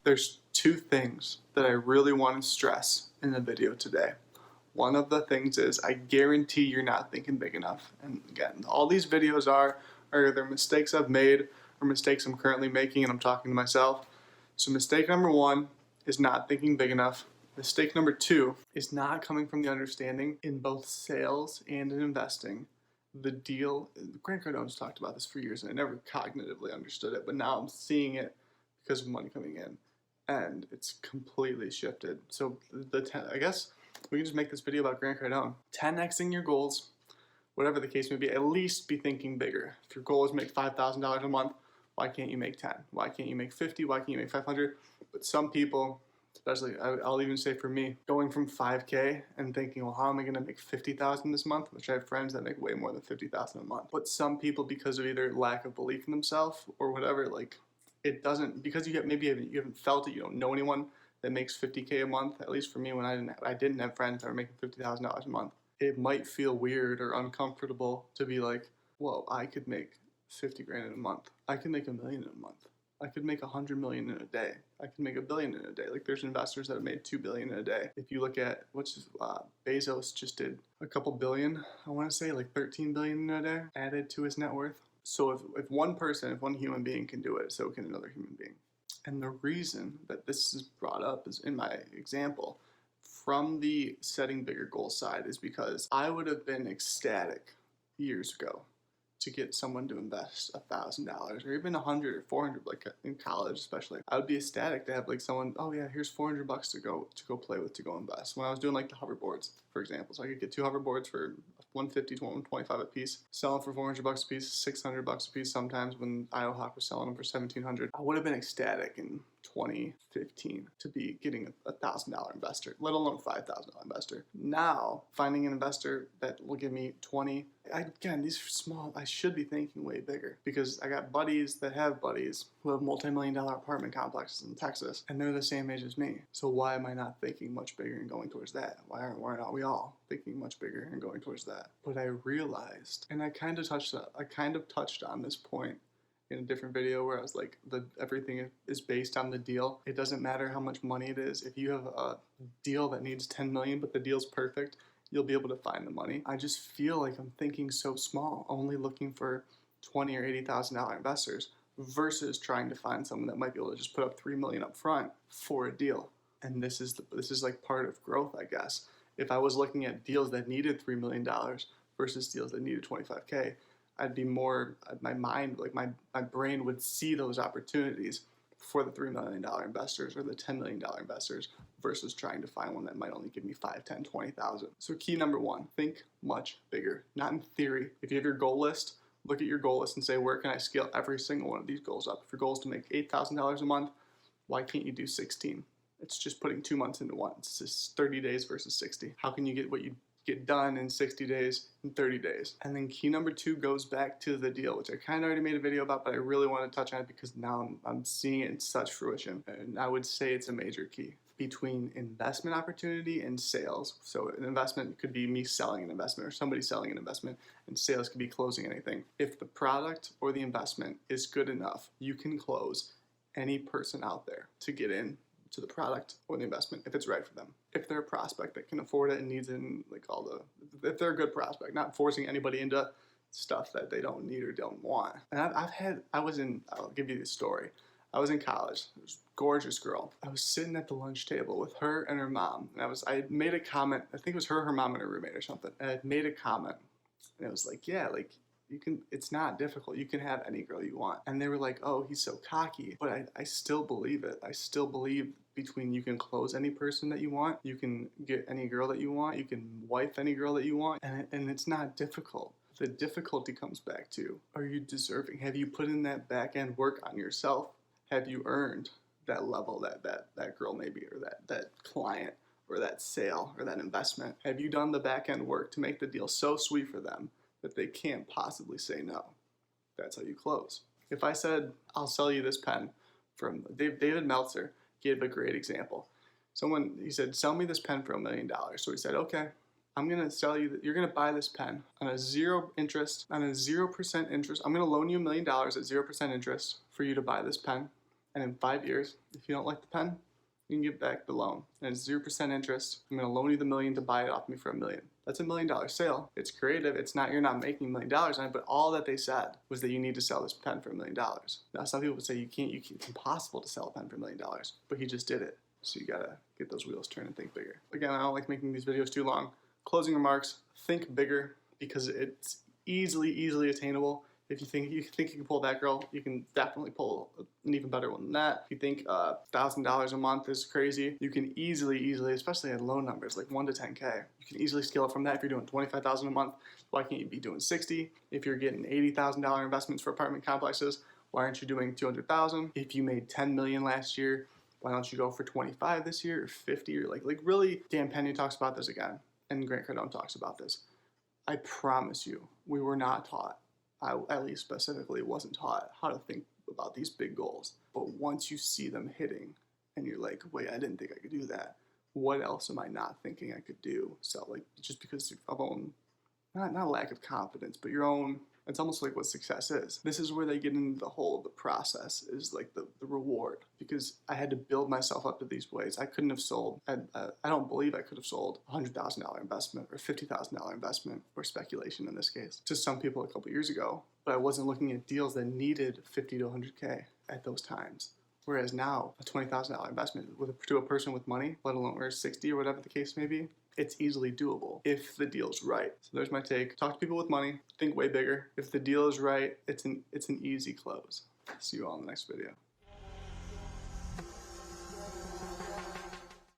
There's two things that I really want to stress in the video today. One of the things is I guarantee you're not thinking big enough. And again, all these videos are either mistakes I've made or mistakes I'm currently making, and I'm talking to myself. So mistake number one is not thinking big enough. Mistake number two is not coming from the understanding in both sales and in investing. The deal, Grant Cardone's talked about this for years, and I never cognitively understood it, but now I'm seeing it because of money coming in, and it's completely shifted. So I guess we can just make this video about Grant Cardone. 10xing your goals, whatever the case may be, at least be thinking bigger. If your goal is to make $5,000 a month, why can't you make 10? Why can't you make 50? Why can't you make 500? But some people, especially, I'll even say for me, going from 5K and thinking, well, how am I going to make 50,000 this month? Which I have friends that make way more than 50,000 a month. But some people, because of either lack of belief in themselves or whatever, like it doesn't, because you haven't felt it, you don't know anyone that makes 50K a month. At least for me, when I didn't have friends that were making $50,000 a month, it might feel weird or uncomfortable to be like, whoa, I could make 50 grand in a month. I could make $1 million in a month. I could make 100 million in a day. I could make $1 billion in a day. Like there's investors that have made 2 billion in a day. If you look at Bezos just did a couple billion, I want to say like 13 billion in a day added to his net worth. So if one person, if one human being can do it, so can another human being. And the reason that this is brought up is in my example from the setting bigger goals side is because I would have been ecstatic years ago to get someone to invest $1,000 or even 100 or 400, like in college especially. I would be ecstatic to have like someone, oh yeah, here's $400 to go play with, to go invest. When I was doing like the hoverboards, for example, so I could get 2 hoverboards for $150 to $125 a piece, sell them for $400 a piece, $600 a piece sometimes when IOHawk was selling them for $1,700. I would have been ecstatic in 2015 to be getting a $1,000 investor, let alone $5,000 investor. Now, finding an investor that will give me 20, again, these are small, I should be thinking way bigger because I got buddies that have buddies who have multi-million-dollar apartment complexes in Texas, and they're the same age as me. So why am I not thinking much bigger and going towards that? Why aren't we all thinking much bigger and going towards that? But I realized, and I kind of touched on this point in a different video where I was like, everything is based on the deal. It doesn't matter how much money it is. If you have a deal that needs 10 million, but the deal's perfect, you'll be able to find the money. I just feel like I'm thinking so small, only looking for $20,000 or $80,000 investors versus trying to find someone that might be able to just put up $3 million up front for a deal. And this is like part of growth, I guess. If I was looking at deals that needed $3 million versus deals that needed 25K, I'd be more, my mind, like my brain would see those opportunities for the $3 million investors or the $10 million investors versus trying to find one that might only give me 5, 10, 20,000. So key number one, think much bigger, not in theory. If you have your goal list, look at your goal list and say, where can I scale every single one of these goals up? If your goal is to make $8,000 a month, why can't you do 16? It's just putting 2 months into one. It's just 30 days versus 60. How can you get what you get done in 60 days, in 30 days. And then key number two goes back to the deal, which I kind of already made a video about, but I really want to touch on it because now I'm seeing it in such fruition. And I would say it's a major key between investment opportunity and sales. So an investment could be me selling an investment or somebody selling an investment, and sales could be closing anything. If the product or the investment is good enough, you can close any person out there to get in to the product or the investment if it's right for them. If they're a prospect that can afford it and needs it, and like if they're a good prospect, not forcing anybody into stuff that they don't need or don't want. And I'll give you this story. I was in college. There was a gorgeous girl. I was sitting at the lunch table with her and her mom. And I had made a comment. I think it was her mom, and her roommate or something. And I had made a comment. And it was like, yeah, like, it's not difficult. You can have any girl you want. And they were like, oh, he's so cocky. But I still believe it. I still believe between you can close any person that you want, you can get any girl that you want, you can wife any girl that you want, and it's not difficult. The difficulty comes back to, are you deserving? Have you put in that back end work on yourself? Have you earned that level that girl maybe, or that client, or that sale, or that investment? Have you done the back end work to make the deal so sweet for them that they can't possibly say no? That's how you close. If I said, I'll sell you this pen from David Meltzer, gave a great example. He said, sell me this pen for $1 million. So he said, okay, I'm going to sell you, you're going to buy this pen on a 0% interest. I'm going to loan you $1 million at 0% interest for you to buy this pen. And in 5 years, if you don't like the pen, you can give back the loan. And it's 0% interest. I'm gonna loan you the $1 million to buy it off me for $1 million. That's $1 million sale. It's creative. It's not, you're not making $1 million on it, but all that they said was that you need to sell this pen for $1 million. Now, some people would say you can't, it's impossible to sell a pen for $1 million, but he just did it. So you gotta get those wheels turned and think bigger. Again, I don't like making these videos too long. Closing remarks, think bigger, because it's easily attainable. If you think you can pull that girl, you can definitely pull an even better one than that. If you think $1,000 a month is crazy, you can easily, especially at low numbers like 1 to 10K, you can easily scale it from that. If you're doing $25,000 a month, why can't you be doing 60? If you're getting $80,000 investments for apartment complexes, why aren't you doing 200,000? If you made 10 million last year, why don't you go for 25 this year or 50 or like really? Dan Penny talks about this again, and Grant Cardone talks about this. I promise you, we were not taught. I, at least specifically, wasn't taught how to think about these big goals. But once you see them hitting and you're like, wait, I didn't think I could do that. What else am I not thinking I could do? So like, just because of own, not lack of confidence, but your own, it's almost like what success is. This is where they get into the process is like the reward, because I had to build myself up to these ways. I couldn't have sold, I don't believe I could have sold a $100,000 investment or $50,000 investment, or speculation in this case, to some people a couple years ago, but I wasn't looking at deals that needed 50 to 100K at those times. Whereas now, a $20,000 investment to a person with money, let alone or 60 or whatever the case may be, it's easily doable if the deal's right. So there's my take. Talk to people with money. Think way bigger. If the deal is right, it's an easy close. See you all in the next video.